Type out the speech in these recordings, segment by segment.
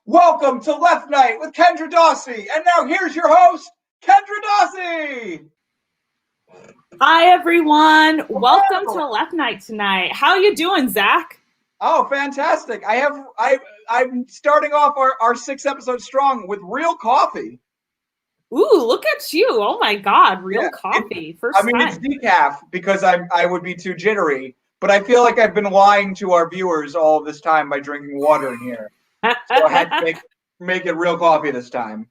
Welcome to Left Night with Kendra Dawsey. And now here's your host, Kendra Dawsey. Hi, everyone. Welcome to Left Night tonight. How you doing, Zach? Oh, fantastic. I'm starting off our 6 episodes strong with real coffee. Ooh, look at you. Oh, my God. Real coffee. First time. It's decaf because I would be too jittery. But I feel like I've been lying to our viewers all of this time by drinking water in here. So I had to make it real coffee this time.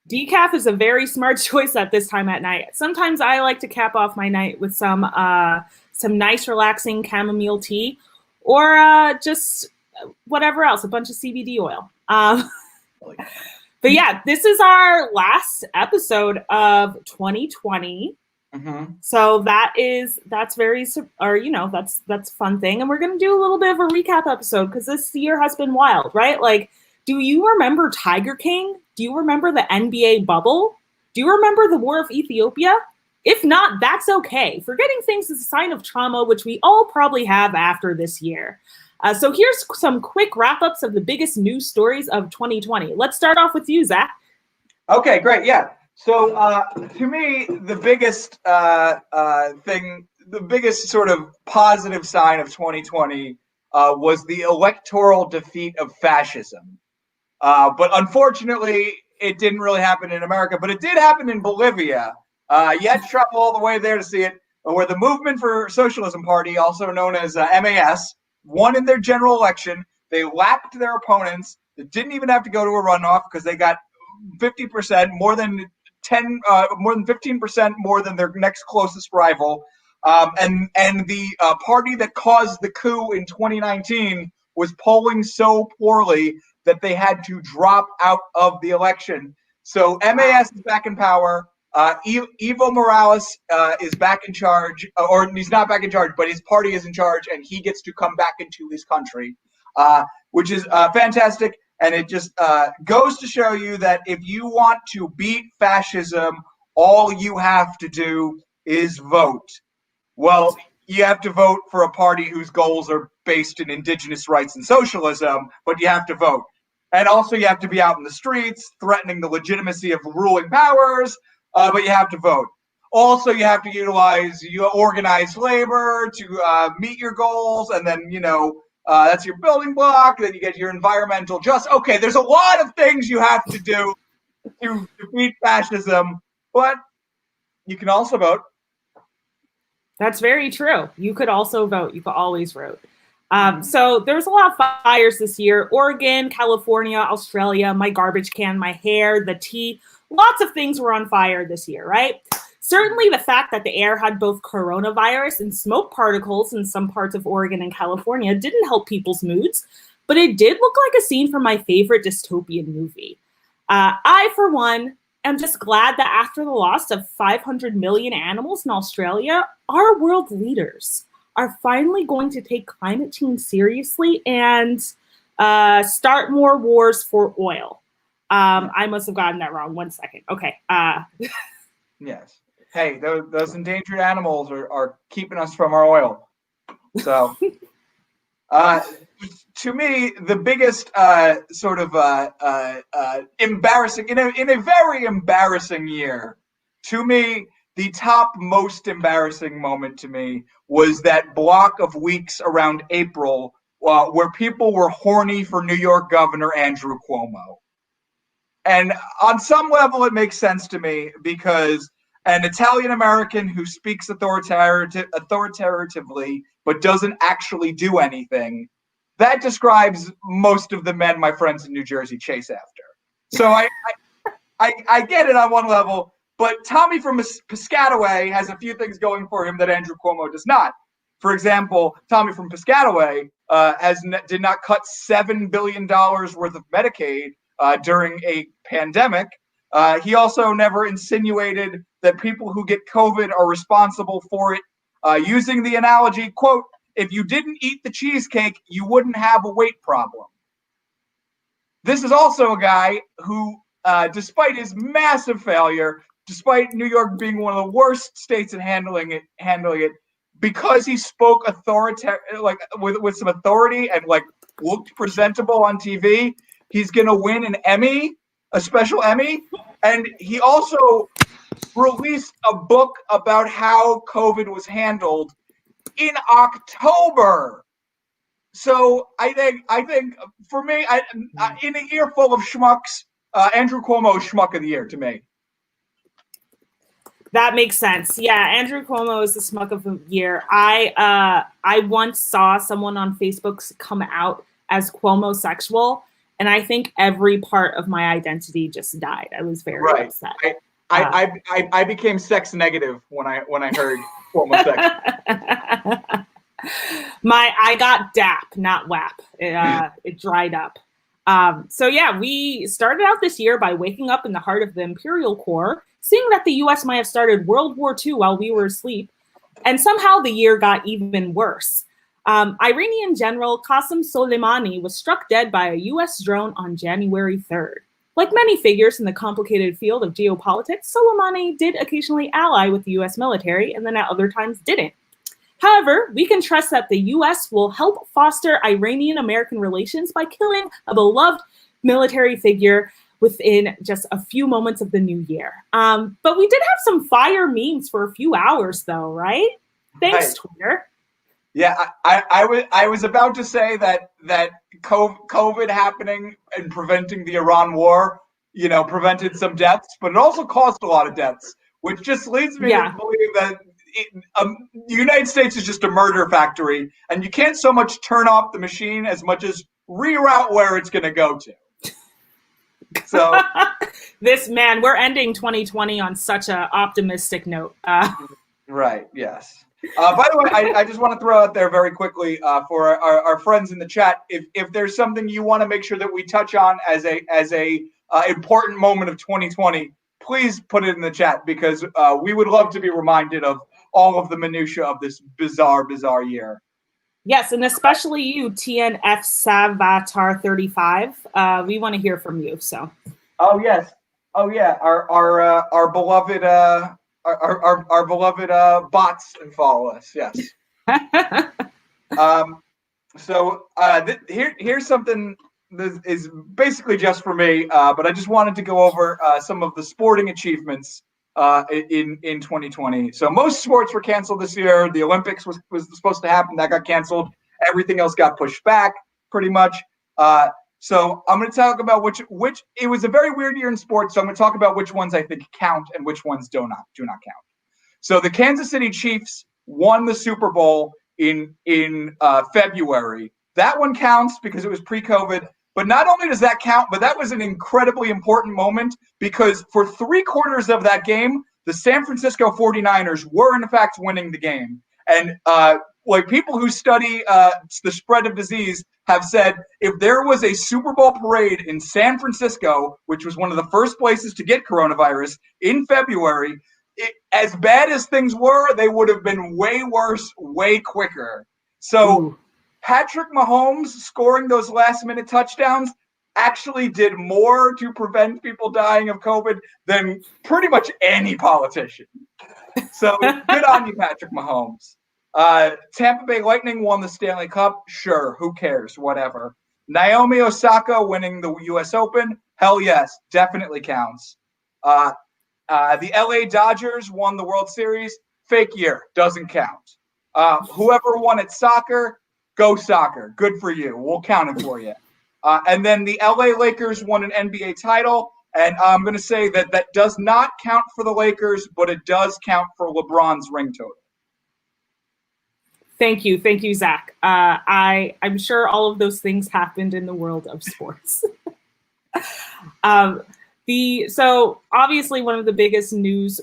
Decaf is a very smart choice at this time at night. Sometimes I like to cap off my night with some nice, relaxing chamomile tea, or just whatever else, a bunch of CBD oil. But yeah, this is our last episode of 2020. Mm-hmm. So that's a fun thing. And we're going to do a little bit of a recap episode because this year has been wild, right? Like, do you remember Tiger King? Do you remember the NBA bubble? Do you remember the War of Ethiopia? If not, that's okay. Forgetting things is a sign of trauma, which we all probably have after this year. So here's some quick wrap-ups of the biggest news stories of 2020. Let's start off with you, Zach. Okay, great. Yeah. So to me, the biggest the biggest sort of positive sign of 2020 was the electoral defeat of fascism. But unfortunately, it didn't really happen in America, but it did happen in Bolivia. You had to travel all the way there to see it, where the Movement for Socialism Party, also known as MAS, won in their general election. They lapped their opponents. They didn't even have to go to a runoff because they got 50%, more than 15% more than their next closest rival. And the party that caused the coup in 2019 was polling so poorly that they had to drop out of the election. So MAS is back in power. Evo Morales is back in charge, or he's not back in charge, but his party is in charge, and he gets to come back into his country, which is fantastic. And it just goes to show you that if you want to beat fascism, all you have to do is vote. Well, you have to vote for a party whose goals are based in indigenous rights and socialism, but you have to vote. And also you have to be out in the streets threatening the legitimacy of ruling powers, but you have to vote. Also, you have to utilize organized labor to meet your goals, and then, that's your building block. Then you get your environmental justice. Okay, there's a lot of things you have to do to defeat fascism, but you can also vote. That's very true. You could also vote. You could always vote. So there's a lot of fires this year. Oregon, California, Australia, my garbage can, my hair, the tea. Lots of things were on fire this year, right? Certainly the fact that the air had both coronavirus and smoke particles in some parts of Oregon and California didn't help people's moods, but it did look like a scene from my favorite dystopian movie. I, for one, am just glad that after the loss of 500 million animals in Australia, our world leaders are finally going to take climate change seriously and start more wars for oil. I must have gotten that wrong. 1 second. Okay. Yes. Hey, those endangered animals are keeping us from our oil. So, to me, the biggest embarrassing, in a very embarrassing year, to me, the top most embarrassing moment to me was that block of weeks around April where people were horny for New York Governor Andrew Cuomo. And on some level, it makes sense to me because an Italian American who speaks authoritatively but doesn't actually do anything, that describes most of the men my friends in New Jersey chase after. So I get it on one level, but Tommy from Piscataway has a few things going for him that Andrew Cuomo does not. For example, Tommy from Piscataway did not cut $7 billion worth of Medicaid during a pandemic. He also never insinuated that people who get COVID are responsible for it, using the analogy, quote, if you didn't eat the cheesecake, you wouldn't have a weight problem. This is also a guy who, despite his massive failure, despite New York being one of the worst states at handling it, because he spoke with some authority and looked presentable on TV, he's going to win an Emmy, a special Emmy. And he also released a book about how COVID was handled in October. So I think for me, in a year full of schmucks, Andrew Cuomo is schmuck of the year to me. That makes sense. Yeah, Andrew Cuomo is the schmuck of the year. I once saw someone on Facebook come out as Cuomo-sexual, and I think every part of my identity just died. I was very upset. I became sex negative when I heard Cuomo-sexual. I got DAP, not WAP. It dried up. So yeah, we started out this year by waking up in the heart of the imperial core, seeing that the U.S. might have started World War II while we were asleep, and somehow the year got even worse. Iranian General Qasem Soleimani was struck dead by a U.S. drone on January 3rd. Like many figures in the complicated field of geopolitics, Soleimani did occasionally ally with the U.S. military, and then at other times didn't. However, we can trust that the U.S. will help foster Iranian-American relations by killing a beloved military figure within just a few moments of the new year. But we did have some fire memes for a few hours, though, right? Thanks, Twitter. Yeah, I was about to say that COVID happening and preventing the Iran war, prevented some deaths, but it also caused a lot of deaths, which just leads me to believe that the United States is just a murder factory, and you can't so much turn off the machine as much as reroute where it's going to go to. So we're ending 2020 on such an optimistic note. Right. Yes. By the way, I just want to throw out there very quickly for our friends in the chat, if there's something you want to make sure that we touch on as a important moment of 2020, please put it in the chat, because we would love to be reminded of all of the minutia of this bizarre year. Yes, and especially you, TNF Savatar 35. We want to hear from you. So. Oh yes. Oh yeah. Our beloved our beloved bots and follow us. Yes. Here's something that is basically just for me, but I just wanted to go over some of the sporting achievements in 2020. So most sports were canceled this year. The Olympics was supposed to happen. That got canceled. Everything else got pushed back pretty much. So I'm going to talk about which it was a very weird year in sports. So I'm going to talk about which ones I think count and which ones do not count. So the Kansas City Chiefs won the Super Bowl in February. That one counts because it was pre-COVID. But not only does that count, but that was an incredibly important moment, because for 3/4 of that game, the San Francisco 49ers were in fact winning the game. And people who study the spread of disease have said, if there was a Super Bowl parade in San Francisco, which was one of the first places to get coronavirus in February, as bad as things were, they would have been way worse, way quicker. So Patrick Mahomes scoring those last-minute touchdowns actually did more to prevent people dying of COVID than pretty much any politician. So good on you, Patrick Mahomes. Tampa Bay Lightning won the Stanley Cup. Sure, who cares? Whatever. Naomi Osaka winning the U.S. Open. Hell yes, definitely counts. The LA Dodgers won the World Series. Fake year, doesn't count. Whoever won at soccer, go soccer. Good for you. We'll count it for you. And then the LA Lakers won an NBA title. And I'm going to say that does not count for the Lakers, but it does count for LeBron's ring total. Thank you, Zach. I'm sure all of those things happened in the world of sports. So obviously one of the biggest news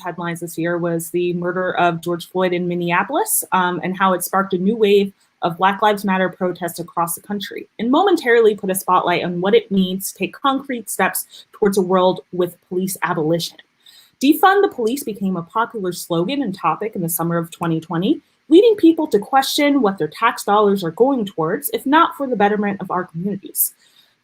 headlines this year was the murder of George Floyd in Minneapolis, and how it sparked a new wave of Black Lives Matter protests across the country, and momentarily put a spotlight on what it means to take concrete steps towards a world with police abolition. Defund the police became a popular slogan and topic in the summer of 2020, leading people to question what their tax dollars are going towards, if not for the betterment of our communities.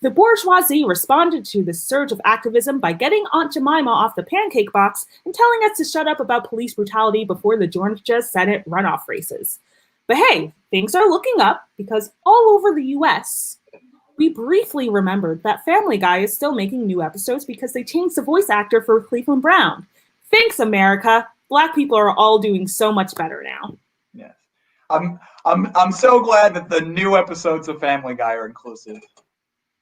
The bourgeoisie responded to this surge of activism by getting Aunt Jemima off the pancake box and telling us to shut up about police brutality before the Georgia Senate runoff races. But hey, things are looking up, because all over the US, we briefly remembered that Family Guy is still making new episodes because they changed the voice actor for Cleveland Brown. Thanks, America. Black people are all doing so much better now. Yes. I'm so glad that the new episodes of Family Guy are inclusive.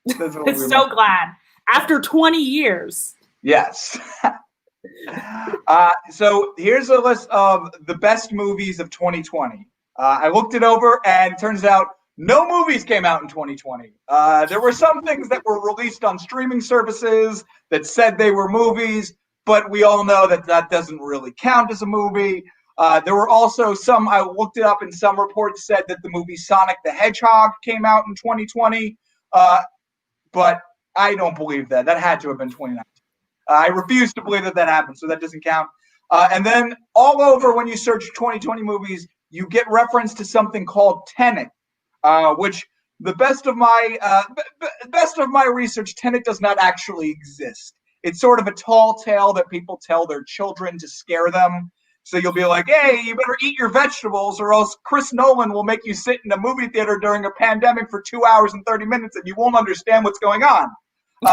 So glad. After 20 years. Yes. So here's a list of the best movies of 2020. I looked it over, and it turns out no movies came out in 2020. There were some things that were released on streaming services that said they were movies, but we all know that that doesn't really count as a movie. There were also some, I looked it up, and some reports said that the movie Sonic the Hedgehog came out in 2020, but I don't believe that. That had to have been 2019. I refuse to believe that that happened, so that doesn't count. And then all over, when you search 2020 movies, you get reference to something called Tenet, which the best of my research, Tenet does not actually exist. It's sort of a tall tale that people tell their children to scare them. So you'll be like, hey, you better eat your vegetables, or else Chris Nolan will make you sit in a movie theater during a pandemic for 2 hours and 30 minutes, and you won't understand what's going on.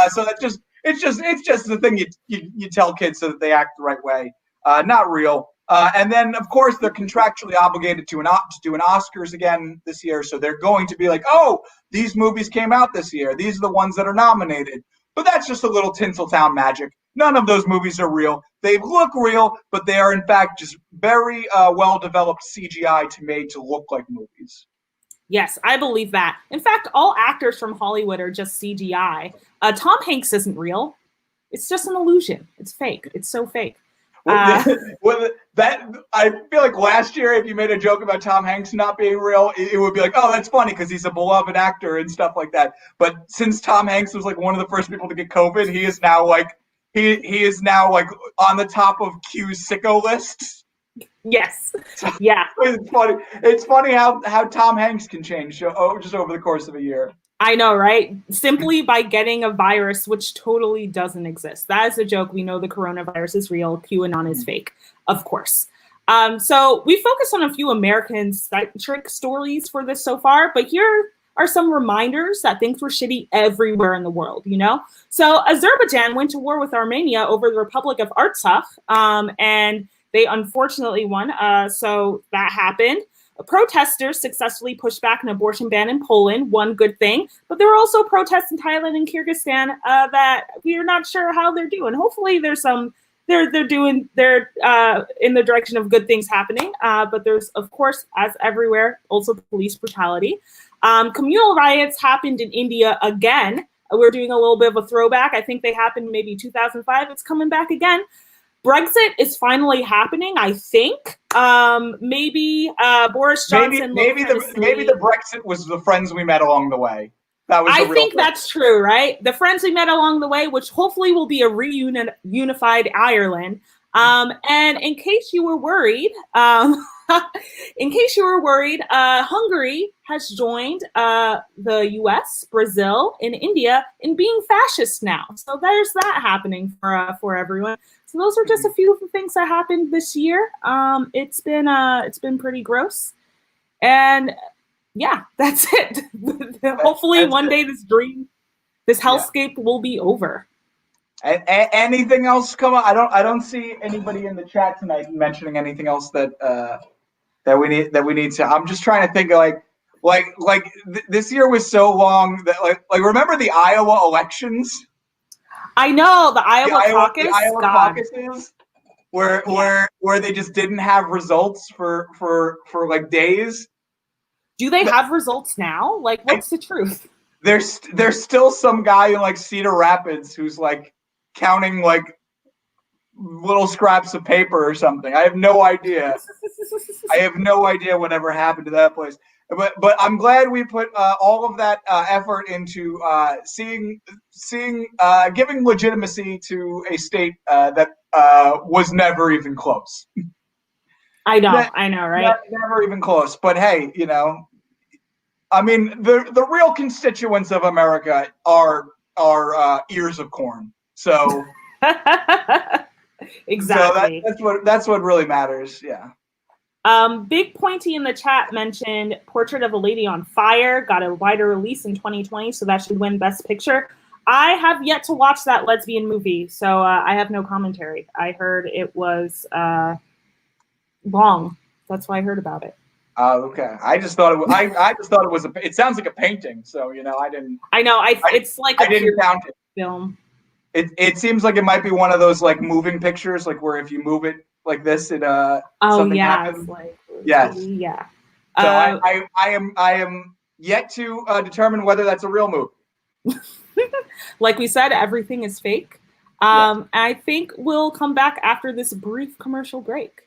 So that's just it's just the thing you tell kids so that they act the right way. Not real. And then, of course, they're contractually obligated to do an Oscars again this year, so they're going to be like, oh, these movies came out this year. These are the ones that are nominated. But that's just a little Tinseltown magic. None of those movies are real. They look real, but they are, in fact, just very well-developed CGI made to look like movies. Yes, I believe that. In fact, all actors from Hollywood are just CGI. Tom Hanks isn't real. It's just an illusion. It's fake. It's so fake. That I feel like last year, if you made a joke about Tom Hanks not being real, it would be like, oh, that's funny because he's a beloved actor and stuff like that. But since Tom Hanks was like one of the first people to get COVID, he is now like on the top of Q's sicko lists. Yes. Yeah. It's funny. It's funny how Tom Hanks can change just over the course of a year. I know, right? Simply by getting a virus which totally doesn't exist. That is a joke. We know the coronavirus is real. QAnon is fake, of course. So we focused on a few American-centric stories for this so far, but here are some reminders that things were shitty everywhere in the world, you know? So Azerbaijan went to war with Armenia over the Republic of Artsakh, and they unfortunately won, so that happened. Protesters successfully pushed back an abortion ban in Poland, one good thing, but there were also protests in Thailand and Kyrgyzstan that we're not sure how they're doing. Hopefully they're in the direction of good things happening, but there's, of course, as everywhere, also police brutality. Communal riots happened in India again. We're doing a little bit of a throwback. I think they happened maybe 2005. It's coming back again. Brexit is finally happening, I think. Maybe Boris Johnson. Maybe the Brexit was the friends we met along the way. I think that's true, right? The friends we met along the way, which hopefully will be a reunified Ireland. And in case you were worried, Hungary has joined the U.S., Brazil, and India in being fascist now. So there's that happening for everyone. So those are just a few of the things that happened this year. It's been pretty gross, and yeah, that's it. Hopefully, one day this hellscape will be over. Anything else come up? I don't see anybody in the chat tonight mentioning anything else that we need to. I'm just trying to think like this year was so long that like remember the Iowa elections? I know the Iowa caucuses where they just didn't have results for like days. Do they have results now? Like, what's the truth? There's still some guy in like Cedar Rapids who's like counting like little scraps of paper or something. I have no idea. I have no idea whatever happened to that place. But I'm glad we put all of that effort into giving legitimacy to a state that was never even close. I know, right? Never even close. But hey, you know, I mean, the real constituents of America are ears of corn. So exactly. So that's what really matters. Yeah. Big Pointy in the chat mentioned Portrait of a Lady on Fire got a wider release in 2020, so that should win Best Picture. I have yet to watch that lesbian movie, so I have no commentary. I heard it was long. That's why I heard about it. Okay. I just thought it. I just thought it was. It sounds like a painting, so I didn't. I know. It's like I didn't count it. Film. It seems like it might be one of those like moving pictures, like where if you move it like this, it something happens. Yes. Yeah. So I am yet to determine whether that's a real movie. Like we said, everything is fake. I think we'll come back after this brief commercial break.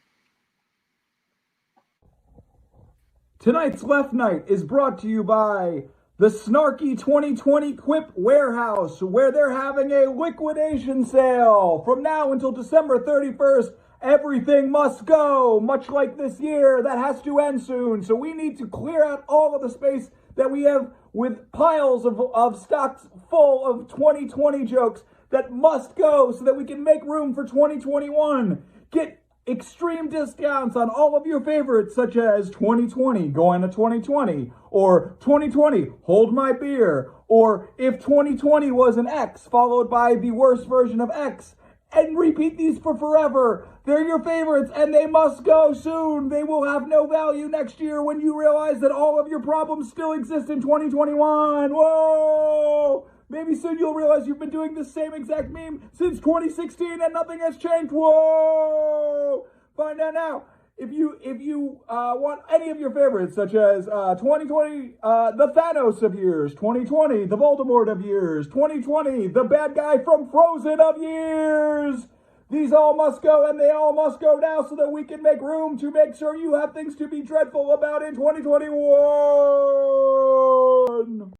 Tonight's Left Night is brought to you by the Snarky 2020 Quip Warehouse, where they're having a liquidation sale. From now until December 31st, everything must go. Much like this year, that has to end soon. So we need to clear out all of the space that we have with piles of stocks full of 2020 jokes that must go so that we can make room for 2021. Get extreme discounts on all of your favorites, such as 2020 going to 2020, or 2020 hold my beer, or if 2020 was an X followed by the worst version of X, and repeat these for forever. They're your favorites and they must go soon. They will have no value next year when you realize that all of your problems still exist in 2021. Whoa! Maybe soon you'll realize you've been doing the same exact meme since 2016 and nothing has changed. Whoa! Find out now. If you want any of your favorites, such as 2020, the Thanos of years, 2020, the Voldemort of years, 2020, the bad guy from Frozen of years, these all must go, and they all must go now so that we can make room to make sure you have things to be dreadful about in 2021.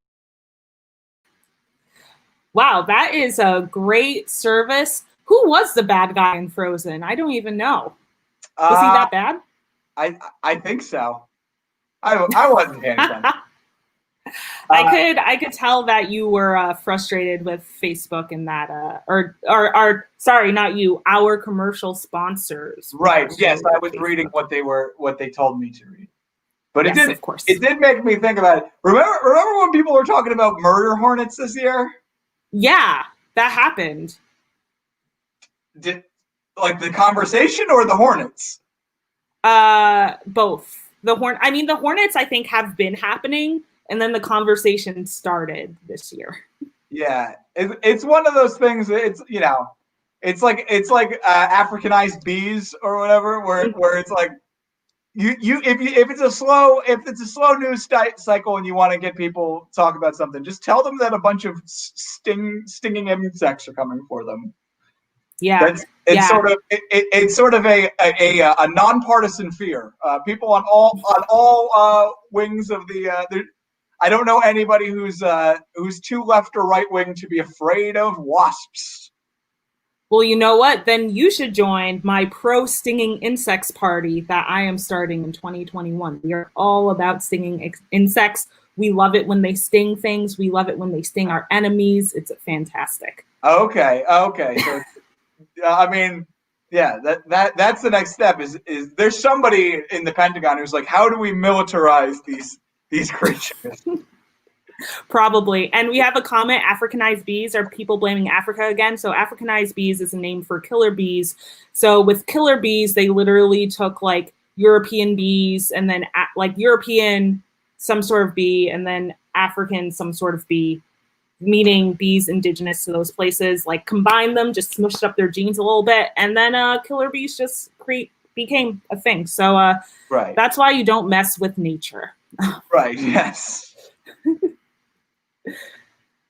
Wow, that is a great service. Who was the bad guy in Frozen? I don't even know. Was he that bad? I think so. I wasn't paying attention. I could tell that you were frustrated with Facebook and that or sorry, not you, our commercial sponsors. Right. Yes, I was reading what they told me to read. But yes, of course. It did make me think about it. Remember when people were talking about murder hornets this year? Yeah, that happened. Like the conversation or the hornets? Both. The hornets I think have been happening, and then the conversation started this year. Yeah, it's one of those things. It's it's like Africanized bees or whatever, where it's like if it's a slow news cycle and you want to get people to talk about something, just tell them that a bunch of stinging insects are coming for them. Yeah, it's sort of a nonpartisan fear. People on all wings of the. I don't know anybody who's too left or right wing to be afraid of wasps. Well, you know what? Then you should join my pro stinging insects party that I am starting in 2021. We are all about stinging insects. We love it when they sting things. We love it when they sting our enemies. It's fantastic. Okay. So. I mean, yeah, that's the next step. Is there's somebody in the Pentagon who's like, how do we militarize these creatures? Probably. And we have a comment, Africanized bees are people blaming Africa again. So Africanized bees is a name for killer bees. So with killer bees, they literally took like European bees and then like European some sort of bee and then African some sort of bee, meaning bees indigenous to those places, like combined them, just smushed up their genes a little bit, and then killer bees just became a thing. So right. That's why you don't mess with nature. Right, yes.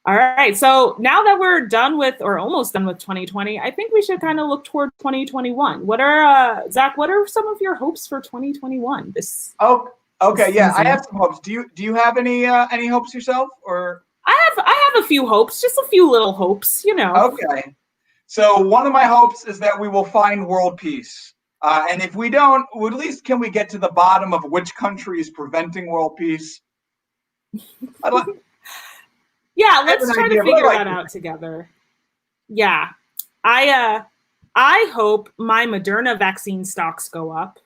All right, so now that we're done with, or almost done with 2020, I think we should kind of look toward 2021. What are, Zach, what are some of your hopes for 2021? Okay, yeah, I have some hopes. Do you have any hopes yourself, or? I have a few hopes, just a few little hopes, Okay. So one of my hopes is that we will find world peace. And if we don't, at least can we get to the bottom of which country is preventing world peace? Yeah, let's try to figure that out together. Yeah. I hope my Moderna vaccine stocks go up.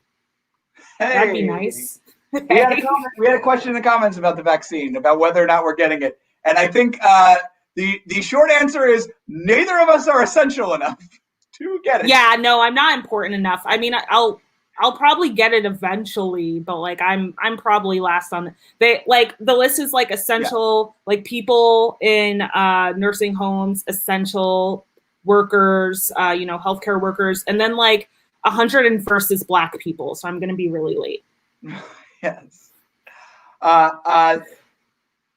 That'd be nice. We had a question in the comments about the vaccine, about whether or not we're getting it. And I think the short answer is neither of us are essential enough to get it. Yeah, no, I'm not important enough. I mean, I'll probably get it eventually, but like I'm probably last on the list is like essential, like people in nursing homes, essential workers, healthcare workers, and then like 101st is Black people. So I'm going to be really late. Yes.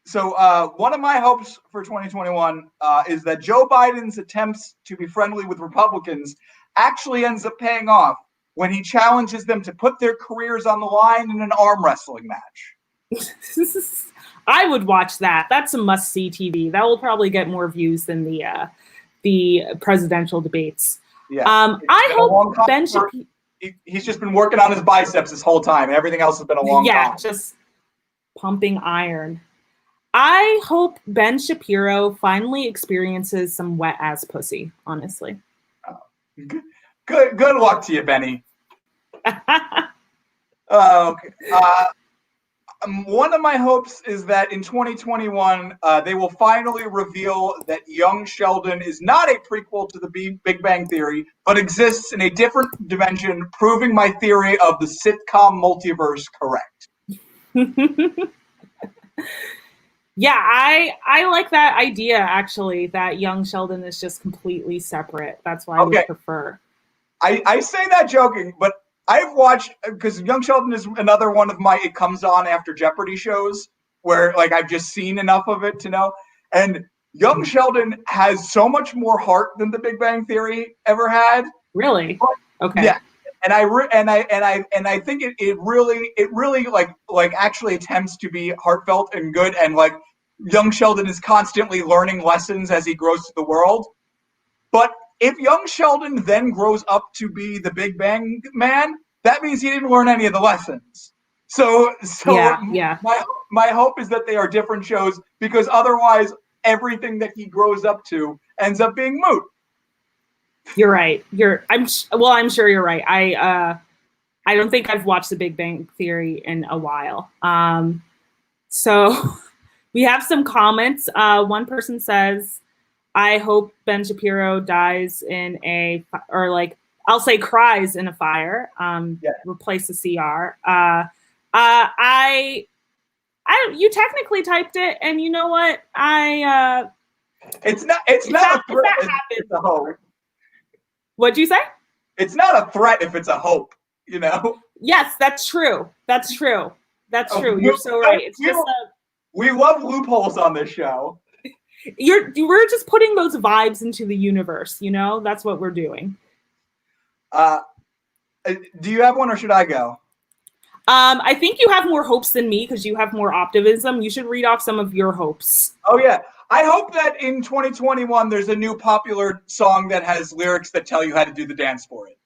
So one of my hopes for 2021 is that Joe Biden's attempts to be friendly with Republicans actually ends up paying off when he challenges them to put their careers on the line in an arm wrestling match. I would watch that. That's a must-see TV. That will probably get more views than the presidential debates. Yeah. I hope Ben Shapiro. He's just been working on his biceps this whole time, and everything else has been a long time. Yeah, just pumping iron. I hope Ben Shapiro finally experiences some wet ass pussy, honestly. Oh, good luck to you, Benny. Okay. One of my hopes is that in 2021, they will finally reveal that Young Sheldon is not a prequel to the Big Bang Theory, but exists in a different dimension, proving my theory of the sitcom multiverse correct. Yeah, I like that idea, actually, that Young Sheldon is just completely separate. That's what I would prefer. I say that joking, but I've watched, because Young Sheldon is another one of my It Comes On After Jeopardy shows where like I've just seen enough of it to know. And Young Sheldon has so much more heart than the Big Bang Theory ever had. Really? Okay. Yeah. And I think it really like actually attempts to be heartfelt and good, and like Young Sheldon is constantly learning lessons as he grows through the world. But if Young Sheldon then grows up to be the Big Bang Man, that means he didn't learn any of the lessons. So yeah. My hope is that they are different shows, because otherwise everything that he grows up to ends up being moot. You're right. I'm sure you're right. I don't think I've watched The Big Bang Theory in a while. So we have some comments. One person says, I hope Ben Shapiro dies in I'll say cries in a fire. Replace the CR. You technically typed it, and you know what? It's not a threat. It's a hope. What'd you say? It's not a threat if it's a hope, you know? Yes, that's true. That's true. You're so right. It's we love loopholes on this show. We're just putting those vibes into the universe, you know? That's what we're doing. Do you have one, or should I go? I think you have more hopes than me because you have more optimism. You should read off some of your hopes. Oh, yeah. I hope that in 2021 there's a new popular song that has lyrics that tell you how to do the dance for it.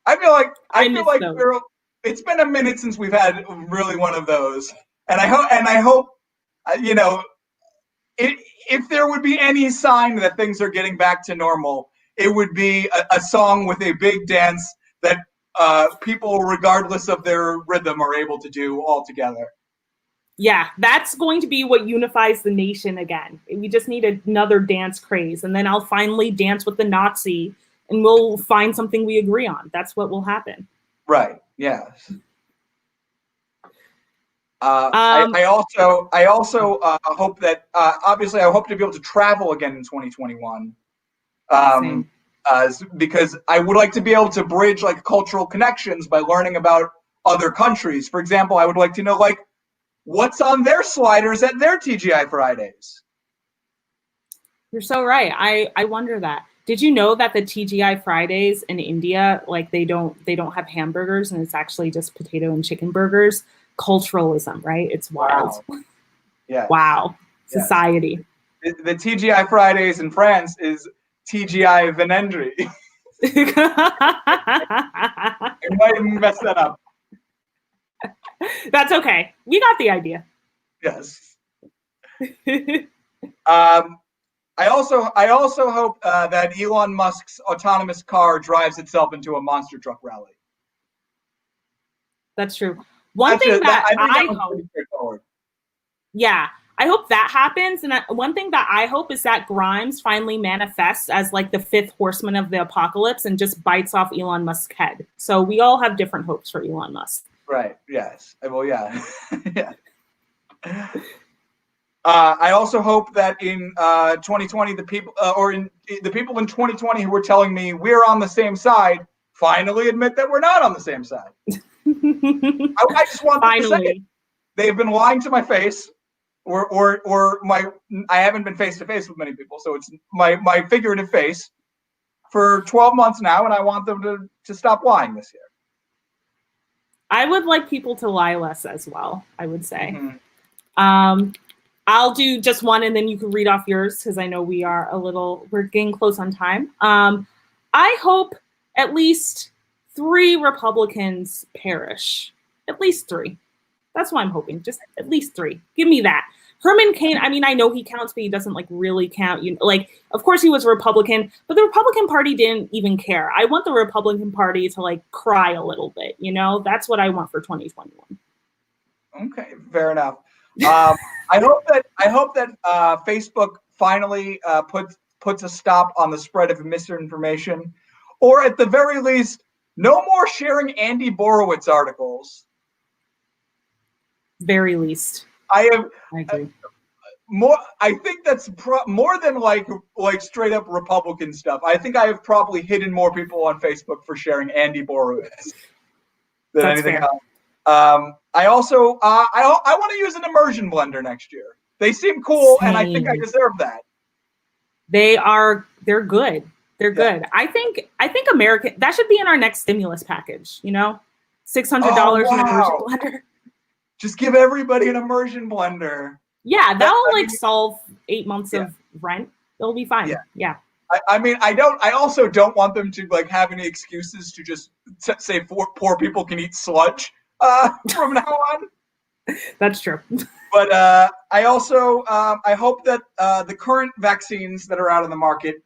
I feel like it's been a minute since we've had really one of those, and I hope if there would be any sign that things are getting back to normal, it would be a song with a big dance that people, regardless of their rhythm, are able to do all together. Yeah, that's going to be what unifies the nation again. We just need another dance craze, and then I'll finally dance with the Nazi, and we'll find something we agree on. That's what will happen. Right. Yes. I also hope that obviously I hope to be able to travel again in 2021. Because I would like to be able to bridge like cultural connections by learning about other countries. For example, I would like to know like what's on their sliders at their TGI Fridays. You're so right. I wonder that. Did you know that the TGI Fridays in India, like they don't have hamburgers, and it's actually just potato and chicken burgers? Culturalism, right? It's wild. Wow. Yeah. Wow. Yes. Society. The TGI Fridays in France is TGI Venendry. I might have messed that up. That's okay. We got the idea. Yes. I also hope that Elon Musk's autonomous car drives itself into a monster truck rally. That's true. One thing that I hope, yeah, I hope that happens. And one thing that I hope is that Grimes finally manifests as like the fifth horseman of the apocalypse and just bites off Elon Musk's head. So we all have different hopes for Elon Musk. Right. Yes. Well, yeah. Yeah. I also hope that in 2020, the people in 2020 who were telling me we're on the same side finally admit that we're not on the same side. I just want them to say it. They've been lying to my face, or I haven't been face to face with many people, so it's my figurative face for 12 months now, and I want them to stop lying this year. I would like people to lie less as well, I would say. Mm-hmm. I'll do just one, and then you can read off yours, because I know we're getting close on time. I hope at least 3 Republicans perish. At least 3. That's what I'm hoping. Just at least 3. Give me that. Herman Cain, I mean, I know he counts, but he doesn't like really count. Of course he was a Republican, but the Republican Party didn't even care. I want the Republican Party to like cry a little bit, That's what I want for 2021. Okay, fair enough. I hope that Facebook finally puts a stop on the spread of misinformation, or at the very least, no more sharing Andy Borowitz articles. Very least. I agree. I think that's more than like straight up Republican stuff. I think I have probably hidden more people on Facebook for sharing Andy Borowitz than anything else. I also I want to use an immersion blender next year. They seem cool, and I think I deserve that. They're good. They're good. I think American, that should be in our next stimulus package. $600 an immersion blender. Just give everybody an immersion blender. Yeah, that'll solve 8 months of rent. It'll be fine. Yeah. I also don't want them to have any excuses to just say poor people can eat sludge from now on. That's true. But I also I hope that the current vaccines that are out in the market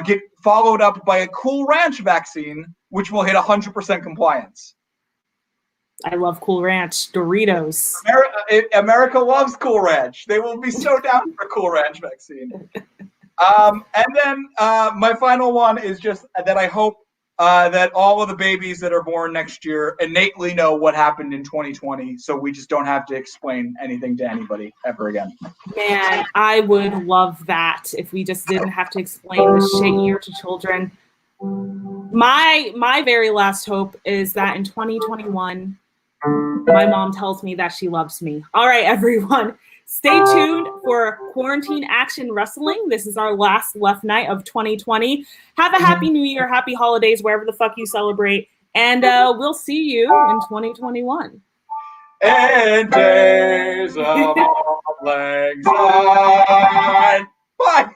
get followed up by a Cool Ranch vaccine, which will hit 100% compliance. I love Cool Ranch. Doritos. America loves Cool Ranch. They will be so down for Cool Ranch vaccine. And then my final one is just that I hope that all of the babies that are born next year innately know what happened in 2020, so we just don't have to explain anything to anybody ever again. Man, I would love that if we just didn't have to explain this shit year to children. My very last hope is that in 2021, my mom tells me that she loves me. All right, everyone. Stay tuned for Quarantine Action Wrestling. This is our last Left Night of 2020. Have a happy new year, happy holidays, wherever the fuck you celebrate. And we'll see you in 2021. And days of legs on. Bye.